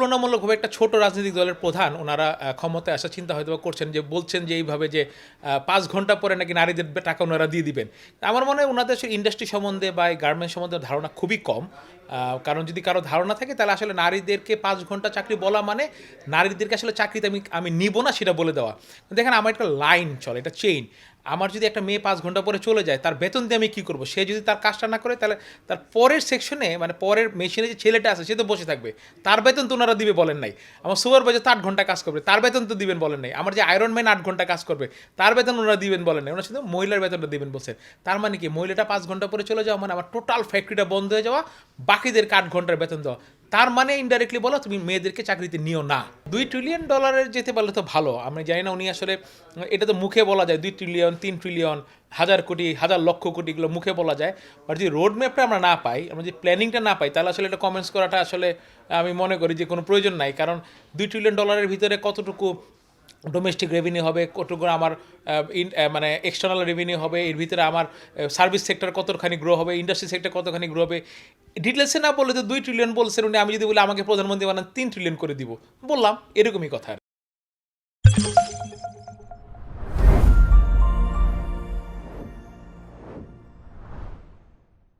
তুলনামূলকভাবে একটা ছোট রাজনৈতিক দলের প্রধান ওনারা ক্ষমতায় আসার চিন্তা হয়তো বা করছেন, যে বলছেন যে এইভাবে যে 5 ঘন্টা পরে নাকি নারীদের টাকা ওনারা দিয়ে দিবেন। আমার মনে হয় ওনাদের ইন্ডাস্ট্রি সম্বন্ধে বা এই গার্মেন্টস সম্বন্ধে ধারণা খুবই কম। কারণ যদি কারো ধারণা থাকে তাহলে আসলে নারীদেরকে 5 ঘন্টা চাকরি বলা মানে নারীদেরকে আসলে চাকরিতে আমি নিব না সেটা বলে দেওয়া। দেখেন আমার একটা লাইন চলে, এটা চেইন। আমার যদি একটা মেয়ে 5 ঘন্টা পরে চলে যায়, তার বেতন দিয়ে আমি কী করবো? সে যদি তার কাজটা না করে তাহলে তার পরের সেকশনে মানে পরের মেশিনে যে ছেলেটা আছে সে তো বসে থাকবে, তার বেতন তো ওনারা দিবে বলেন নাই। আমার সুপারভাইজার তো 8 ঘন্টা কাজ করবে, তার বেতন তো দিবেন বলেন নাই। আমার যে আয়রন ম্যান 8 ঘন্টা কাজ করবে, তার বেতন ওনারা দিবেন বলেন নাই। ওনারা শুধু মহিলার বেতনটা দিবেন বলছেন। তার মানে কি, মহিলাটা 5 ঘন্টা পরে চলে যাওয়া মানে আমার টোটাল ফ্যাক্টরিটা বন্ধ হয়ে যাওয়া, বাকিদেরকে 8 ঘন্টার বেতন দেওয়া। তার মানে ইনডাইরেক্টলি বলো তুমি মেয়েদেরকে চাকরিতে নিও না। $2 ট্রিলিয়ন যেতে পারলে তো ভালো। আমি জানি না উনি আসলে, এটা তো মুখে বলা যায় 2 ট্রিলিয়ন 3 ট্রিলিয়ন, 1000 কোটি 1000 লক্ষ কোটি, এগুলো মুখে বলা যায়। বাট যদি রোড ম্যাপটা আমরা না পাই, আমরা যদি প্ল্যানিংটা না পাই, তাহলে আসলে এটা কমেন্টস করাটা আসলে আমি মনে করি যে কোনো প্রয়োজন নাই। কারণ $2 ট্রিলিয়ন ভিতরে কতটুকু ডোমেস্টিক রেভিনিউ হবে, কতটুকু আমার মানে এক্সটার্নাল রেভিনিউ হবে, এর ভিতরে আমার সার্ভিস সেক্টর কতখানি গ্রো হবে, ইন্ডাস্ট্রি সেক্টর কতখানি গ্রো হবে, ডিটেলসে না বললে তো 2 ট্রিলিয়ন বলছেন উনি, আমি যদি বলি আমাকে প্রধানমন্ত্রী বানান 3 ট্রিলিয়ন করে দিব, বললাম এরকমই কথা আর